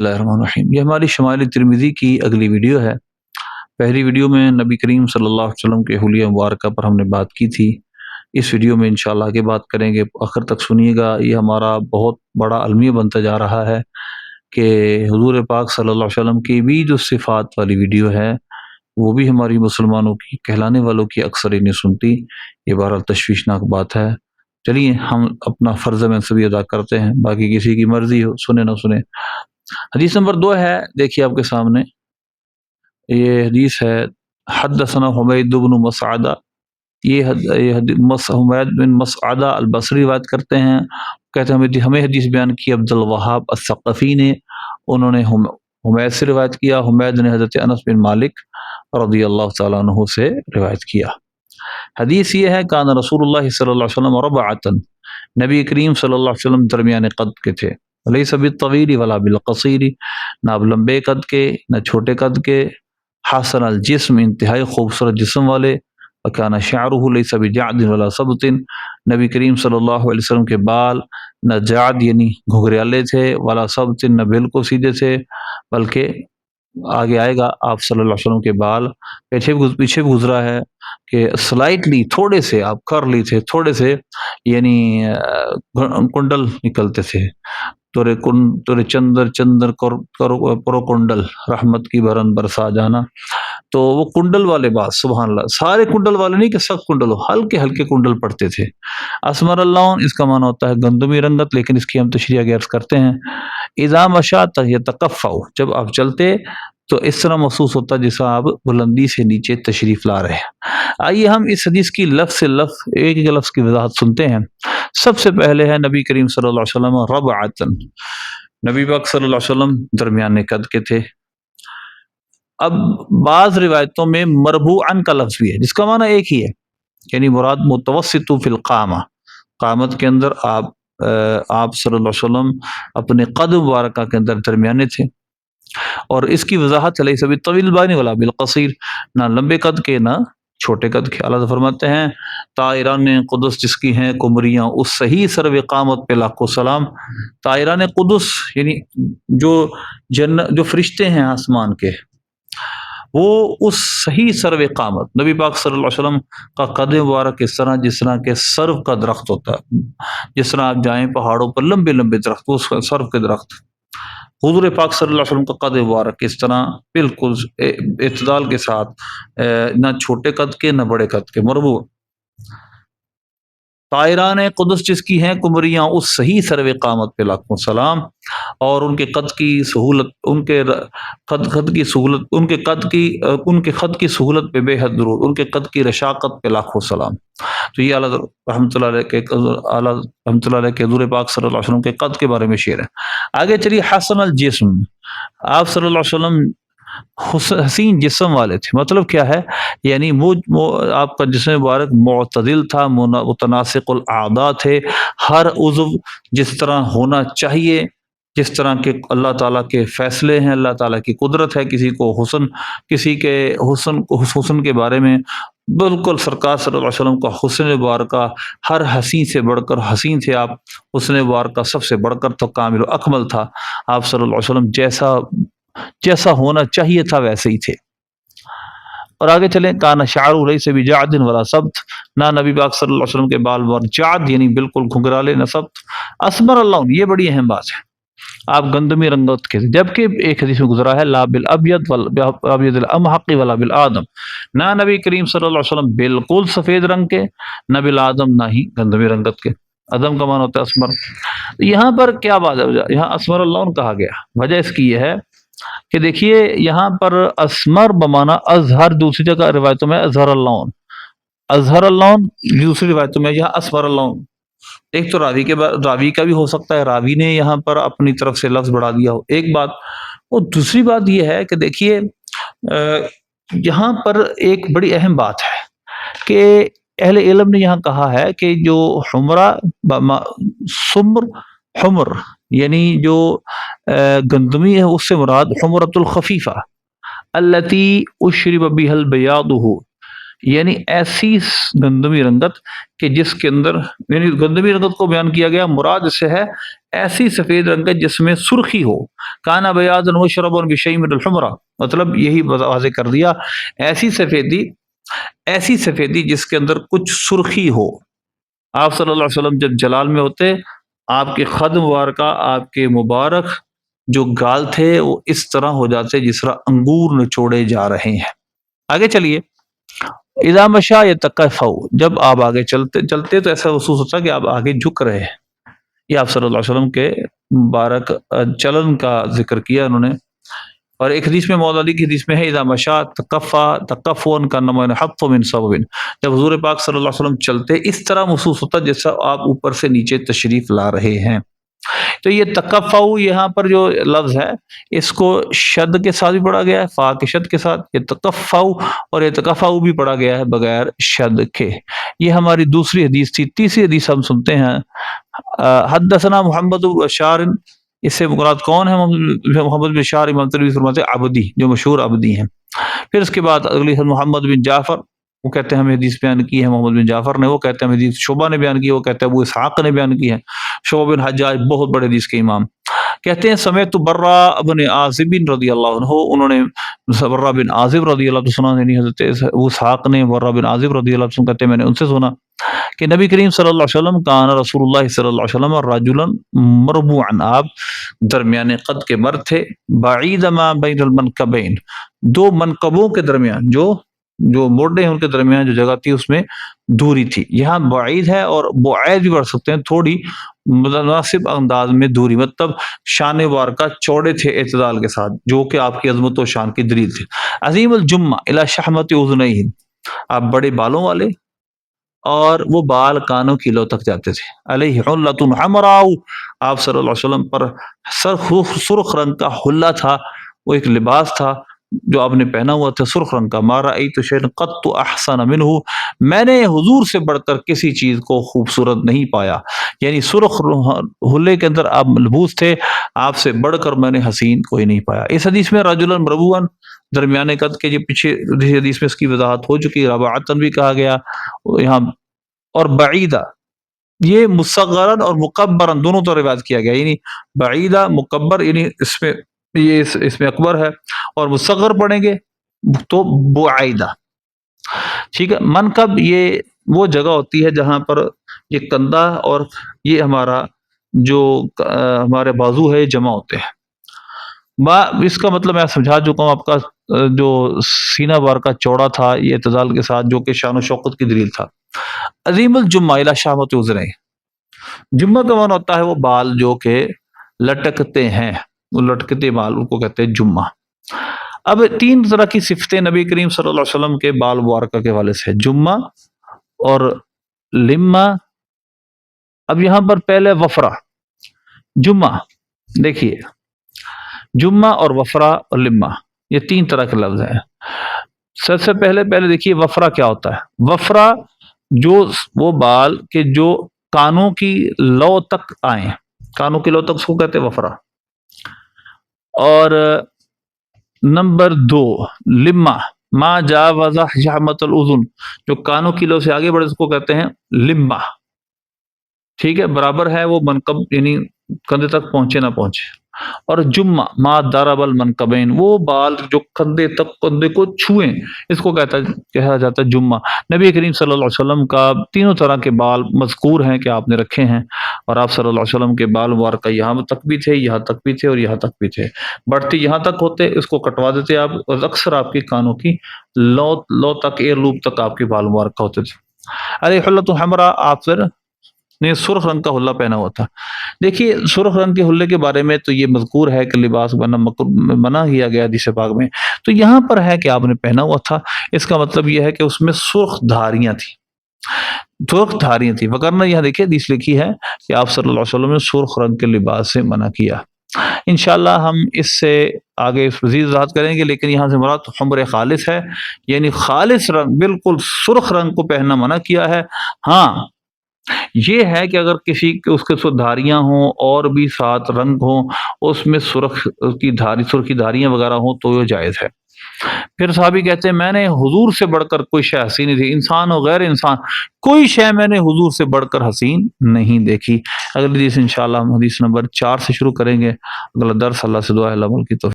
اللہ الرحمن الرحیم۔ یہ ہماری شمائل ترمذی کی اگلی ویڈیو ہے۔ پہلی ویڈیو میں نبی کریم صلی اللہ علیہ وسلم کے حلیہ مبارکہ پر ہم نے بات کی تھی۔ اس ویڈیو میں انشاءاللہ آگے بات کریں گے، آخر تک سنیے گا۔ یہ ہمارا بہت بڑا المیہ بنتا جا رہا ہے کہ حضور پاک صلی اللہ علیہ وسلم کی بھی جو صفات والی ویڈیو ہے وہ بھی ہماری مسلمانوں کی کہلانے والوں کی اکثر ہی نہیں سنتی۔ یہ بہرحال تشویشناک بات ہے۔ چلیے ہم اپنا فرض منصبی ادا کرتے ہیں، باقی کسی کی مرضی ہو، سنے نہ سنے۔ حدیث نمبر 2 ہے، دیکھیے آپ کے سامنے یہ حدیث ہے۔ حدثنا حمید بن مسعدہ، یہ حمید بن مسعدہ البصری روایت کرتے ہیں، کہتے ہیں ہمیں حدیث بیان کی عبد الوہاب الثقفی نے، انہوں نے حمید سے روایت کیا، حمید نے حضرت انس بن مالک رضی اللہ تعالیٰ عنہ سے روایت کیا۔ حدیث یہ ہے، کان رسول اللہ صلی اللہ علیہ وسلم ربعتن، نبی کریم صلی اللہ علیہ وسلم درمیان قد کے تھے، لیس بالطویل ولا بالقصیر، نہ لمبے قد کے نہ چھوٹے قد کے، حسن الجسم، انتہائی خوبصورت جسم والے، وکان شعرہ لیس بجعد ولا سبط، نبی کریم صلی اللہ علیہ وسلم کے بال نہ جعد یعنی گھگریالے تھے، ولا سبط نہ بالکل سیدھے تھے، بلکہ آگے آئے گا آپ صلی اللہ علیہ وسلم کے بال پیچھے بھی گزرا ہے کہ سلائٹلی تھوڑے سے آپ کر لی تھے، تھوڑے سے یعنی کنڈل نکلتے تھے، تورے چندر پرو کنڈل، رحمت کی برن برسا جانا، تو وہ کنڈل والے بات، سبحان اللہ، سارے کنڈل والے نہیں کہ سخت کنڈل ہو، ہلکے ہلکے کنڈل پڑتے تھے۔ اسمر اللون اس کا معنی ہوتا ہے گندمی رنگت، لیکن اس کی ہم تشریح آگے عرض کرتے ہیں۔ اذا مشى يتقفع، جب آپ چلتے تو اس طرح محسوس ہوتا جیسا آپ بلندی سے نیچے تشریف لا رہے ہیں۔ آئیے ہم اس حدیث کی لفظ سے لفظ ایک ایک لفظ کی وضاحت سنتے ہیں۔ سب سے پہلے ہے نبی کریم صلی اللہ علیہ وسلم ربعتن، نبی پاک صلی اللہ علیہ وسلم درمیان قد کے تھے۔ اب بعض روایتوں میں مربوعن کا لفظ بھی ہے، جس کا معنی ایک ہی ہے، یعنی مراد متوسط فی القامہ، قامت کے اندر آپ صلی اللہ علیہ وسلم اپنے قد مبارکہ کے اندر درمیانے تھے۔ اور اس کی وضاحت علیہ سبی طویل بانی ولا بالقصیر، نہ لمبے قد کے نہ چھوٹے قد کے۔ اللہ فرماتے ہیں طائران قدس جس کی ہیں کمریاں، اس صحیح سرو قامت پہ لاکھوں سلام۔ طائران قدس یعنی جو فرشتے ہیں آسمان کے، وہ اس صحیح سرو قامت، نبی پاک صلی اللہ علیہ وسلم کا قد مبارک اس طرح جس طرح کے سرو کا درخت ہوتا ہے، جس طرح آپ جائیں پہاڑوں پر لمبے لمبے درخت، وہ سرو کے درخت، حضور پاک صلی اللہ علیہ وسلم کا قد مبارک اس طرح بالکل اعتدال کے ساتھ، نہ چھوٹے قد کے نہ بڑے قد کے، مربوع۔ طائران قدس جس کی ہیں کمریاں، اس صحیح سرو قامت پہ لاکھوں سلام، اور ان کے قد کی سہولت، ان کے قد کی سہولت، ان کے قد کی سہولت پہ بے حد درود، ان کے قد کی رشاقت پہ لاکھوں سلام۔ تو یہ اعلیٰ رحمۃ اللہ علیہ کے حضور پاک صلی اللہ علیہ وسلم کے قد کے بارے میں شعر ہے۔ آگے چلیے، حسن الجسم، آپ صلی اللہ علیہ وسلم حسین جسم والے تھے۔ مطلب کیا ہے؟ یعنی آپ کا جسم مبارک معتدل تھا، متناسق الاعضاء تھے، ہر عضو جس طرح ہونا چاہیے، جس طرح کے اللہ تعالیٰ کے فیصلے ہیں، اللہ تعالیٰ کی قدرت ہے، کسی کے حسن کے بارے میں بالکل سرکار صلی اللہ علیہ وسلم کا حسن مبارکہ ہر حسین سے بڑھ کر حسین تھے آپ، حسن مبارکہ سب سے بڑھ کر تو کامل و اکمل تھا۔ آپ صلی اللہ علیہ وسلم جیسا ہونا چاہیے تھا ویسے ہی تھے۔ اور آگے چلیں، کان شعر لیس بجعد ولا سبط، نہ نبی پاک صلی اللہ علیہ وسلم کے بال جعد یعنی بالکل گھگرالے، نہ سبط۔ اسمر اللون، یہ بڑی اہم بات ہے، آپ گندمی رنگت کے، جبکہ ایک حدیث میں گزرا ہے لا بالابیض الامحق ولا بالآدم، نہ نبی کریم صلی اللہ علیہ وسلم بالکل سفید رنگ کے، نہ بالآدم نہ ہی گندمی رنگت کے۔ ادم کا معنی ہوتا ہے اسمر۔ یہاں پر کیا بات ہے، یہاں اسمر اللون کہا گیا، وجہ اس کی یہ ہے کہ دیکھیے یہاں پر اسمر بمانا اظہر، دوسری جگہ روایتوں میں اظہر اللون، اظہر اللون، دوسری روایتوں میں یہاں اسمر اللون۔ ایک تو راوی کا بھی ہو سکتا ہے، راوی نے یہاں پر اپنی طرف سے لفظ بڑھا دیا ہو، ایک بات۔ اور دوسری بات یہ ہے کہ دیکھیے یہاں پر ایک بڑی اہم بات ہے کہ اہل علم نے یہاں کہا ہے کہ جو حمر یعنی جو گندمی ہے، اس سے مراد حمرۃ الخفیفہ التی اشرب بها البیاض، یعنی ایسی گندمی رنگت کہ جس کے اندر، یعنی گندمی رنگت کو بیان کیا گیا، مراد اس سے ہے ایسی سفید رنگت جس میں سرخی ہو، کانا بیاض مشرب بشیء من الحمرہ، مطلب یہی واضح کر دیا، ایسی سفیدی، ایسی سفیدی جس کے اندر کچھ سرخی ہو۔ آپ صلی اللہ علیہ وسلم جب جلال میں ہوتے، آپ کے خد مبارکہ، آپ کے مبارک جو گال تھے وہ اس طرح ہو جاتے جس طرح انگور نچوڑے جا رہے ہیں۔ آگے چلیے، اذا مشا یتکفؤ، جب آپ آگے چلتے چلتے تو ایسا محسوس ہوتا کہ آپ آگے جھک رہے ہیں۔ یہ آپ صلی اللہ علیہ وسلم کے مبارک چلن کا ذکر کیا انہوں نے۔ اور ایک حدیث میں، مولا علی کی حدیث میں ہے، اذا مشا تکفا تکفون کا نمن حط من صوب، جب حضور پاک صلی اللہ علیہ وسلم چلتے اس طرح محسوس ہوتا جیسا آپ اوپر سے نیچے تشریف لا رہے ہیں۔ تو یہ تکفؤ یہاں پر جو لفظ ہے اس کو شد کے ساتھ بھی پڑھا گیا ہے، فا کے شد کے ساتھ، یہ تکفؤ، اور یہ تکفؤ بھی پڑھا گیا ہے بغیر شد کے۔ یہ ہماری دوسری حدیث تھی۔ تیسری حدیث ہم سنتے ہیں، حدثنا محمد بن بشار، اس سے مراد کون ہے؟ محمد بن بشار امام ترمذی فرماتے ہیں عبدی، جو مشہور عبدی ہیں۔ پھر اس کے بعد اگلی محمد بن جعفر، وہ کہتے ہیں ہمیں حدیث بیان کی ہے محمد بن جعفر نے، وہ کہتے ہیں حدیث شعبہ نے بیان کی ہے، وہ کہتے ہیں ابو اسحاق نے بیان کی ہے، شعبہ بن حجاج بہت بڑے حدیث کے امام، کہتے ہیں سمعت برا بن عازب رضی اللہ عنہ، انہوں نے برا بن عازب رضی اللہ عنہ سنا، یعنی حضرت ابو اسحاق نے برا بن عازب رضی اللہ عنہ کہتے ہیں میں نے ان سے سنا کہ نبی کریم صلی اللہ علیہ وسلم، کان رسول اللہ صلی اللہ علیہ وسلم رجلا مربوعا، آپ درمیان قد کے مرد تھے، بعید ما بین المنکبین، دو منکبوں کے درمیان، جو موڑے ہیں ان کے درمیان جو جگہ تھی اس میں دوری تھی۔ یہاں بعید ہے اور بعید بھی پڑھ سکتے ہیں، تھوڑی مناسب انداز میں دوری، مطلب شان وارکا چوڑے تھے اعتدال کے ساتھ، جو کہ آپ کی عظمت و شان کی دلیل تھی۔ عظیم الجمہ الی شحمت اذنیہ، آپ بڑے بالوں والے اور وہ بال کانوں کی لو تک جاتے تھے۔ علیہ حلۃ حمراء، آپ صلی اللہ علیہ وسلم پر سرخ رنگ کا حلہ تھا، وہ ایک لباس تھا جو آپ نے پہنا ہوا تھا سرخ رنگ کا۔ ما رأیت شیئا قط احسن منہ، میں نے حضور سے بڑھ کر کسی چیز کو خوبصورت نہیں پایا، یعنی سرخ حلے کے اندر آپ ملبوس تھے، آپ سے بڑھ کر میں نے حسین کوئی نہیں پایا۔ اس حدیث میں رجلا مربوعا، درمیانے قد کے، جو پیچھے حدیث میں اس کی وضاحت ہو چکی، رباعتن بھی کہا گیا یہاں، اور بعیدہ، یہ مصغرن اور مکبرن دونوں طرح روایت کیا گیا، یعنی بعیدہ مکبر، یعنی اس میں یہ اس میں اکبر ہے، اور مصغر پڑھیں گے تو بعیدہ، ٹھیک ہے۔ منکب یہ وہ جگہ ہوتی ہے جہاں پر یہ کندھا اور یہ ہمارا جو ہمارے بازو ہے جمع ہوتے ہیں۔ اس کا مطلب میں سمجھا چکا ہوں آپ کا، جو سینہ بار کا چوڑا تھا یہ اعتدال کے ساتھ، جو کہ شان و شوقت کی دلیل تھا۔ عظیم الجمہ الی شحمۃ اذنیہ، جمہ کا معنی ہوتا ہے وہ بال جو کہ لٹکتے ہیں، وہ لٹکتے بال، ان کو کہتے ہیں جمہ۔ اب تین طرح کی صفتیں نبی کریم صلی اللہ علیہ وسلم کے بال مبارکہ کے حوالے سے، جمہ اور لمہ۔ اب یہاں پر پہلے وفرہ، جمہ، دیکھیے جمہ اور وفرہ اور لمہ یہ تین طرح کے لفظ ہیں۔ سب سے پہلے دیکھیے وفرہ کیا ہوتا ہے۔ وفرہ جو وہ بال کہ جو کانوں کی لو تک آئیں، کانوں کی لو تک اس کو کہتے ہیں وفرہ۔ اور نمبر دو لمہ، ما جاوز شحمۃ الاذن، جو کانوں کی لو سے آگے بڑھے اس کو کہتے ہیں لمہ، ٹھیک ہے، برابر ہے وہ منکب، یعنی کندھے تک پہنچے نہ پہنچے۔ اور جمہ ما ضرب المنکبین، وہ بال جو کندھے تک، کندھے کو چھوئیں، اس کو کہا جاتا ہے جمہ۔ نبی کریم صلی اللہ علیہ وسلم کا تینوں طرح کے بال مذکور ہیں کہ آپ نے رکھے ہیں، اور آپ صلی اللہ علیہ وسلم کے بال مبارکہ یہاں تک بھی تھے، یہاں تک بھی تھے، اور یہاں تک بھی تھے، بڑھتے یہاں تک ہوتے، اس کو کٹوا دیتے آپ، اور اکثر آپ کی کانوں کی لو تک، ایئر لوب تک آپ کے بال مبارکہ ہوتے تھے۔ ارے حلۃ حمراء، آپ پھر نے سرخ رنگ کا حلہ پہنا ہوا تھا۔ دیکھیے سرخ رنگ کے حلے کے بارے میں تو یہ مذکور ہے کہ لباس منع کیا گیا حدیث پاک میں، تو یہاں پر ہے کہ آپ نے پہنا ہوا تھا، اس کا مطلب یہ ہے کہ اس میں سرخ دھاریاں تھیں، وگرنہ یہاں دیکھیے حدیث لکھی ہے کہ آپ صلی اللہ علیہ وسلم نے سرخ رنگ کے لباس سے منع کیا۔ انشاءاللہ ہم اس سے آگے مزید وضاحت کریں گے، لیکن یہاں سے مراد حمر خالص ہے، یعنی خالص رنگ، بالکل سرخ رنگ کو پہننا منع کیا ہے۔ ہاں یہ ہے کہ اگر کسی اس کے ساتھ دھاریاں ہوں اور بھی ساتھ رنگ ہوں، اس میں سرخی دھاریاں وغیرہ ہوں تو یہ جائز ہے۔ پھر صحابی کہتے ہیں میں نے حضور سے بڑھ کر کوئی شے حسین نہیں تھی، انسان و غیر انسان کوئی شے میں نے حضور سے بڑھ کر حسین نہیں دیکھی۔ اگلی حدیث انشاءاللہ ہم حدیث نمبر 4 سے شروع کریں گے۔ اگلا درس اللہ سے دعا ہے اللہ عمل کی توفیق